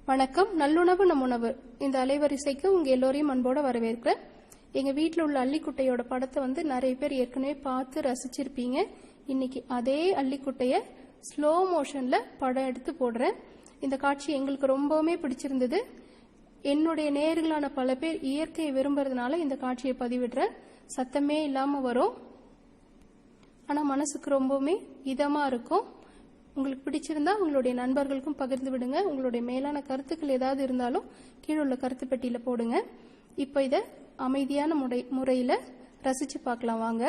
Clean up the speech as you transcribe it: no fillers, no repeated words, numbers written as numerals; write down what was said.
வணக்கம். நல்லுணவு நம் உணவு இந்த அலைவரிசைக்கு உங்க எல்லோரையும் அன்போட வரவேற்கிறேன். எங்க வீட்டில் உள்ள அள்ளிக்குட்டையோட படத்தை நிறைய பேர் ஏற்கனவே பார்த்து ரசிச்சிருப்பீங்க. இன்னைக்கு அதே அள்ளிக்குட்டைய ஸ்லோ மோஷன்ல படம் எடுத்து போடுறேன். இந்த காட்சி எங்களுக்கு ரொம்பவுமே பிடிச்சிருந்தது. என்னுடைய நேயர்களான பல பேர் இயற்கையை விரும்புறதுனால இந்த காட்சியை பதிவிடுறேன். சத்தமே இல்லாம வரும், ஆனா மனசுக்கு ரொம்பவுமே இதமா இருக்கும். உங்களுக்கு பிடிச்சிருந்தா உங்களுடைய நண்பர்களுக்கும் பகிர்ந்து விடுங்க. உங்களுடைய மேலான கருத்துக்கள் ஏதாவது இருந்தாலும் கீழே உள்ள கருத்து பெட்டியில போடுங்க. இப்போ இதை அமைதியான முறையில ரசிச்சு பார்க்கலாம் வாங்க.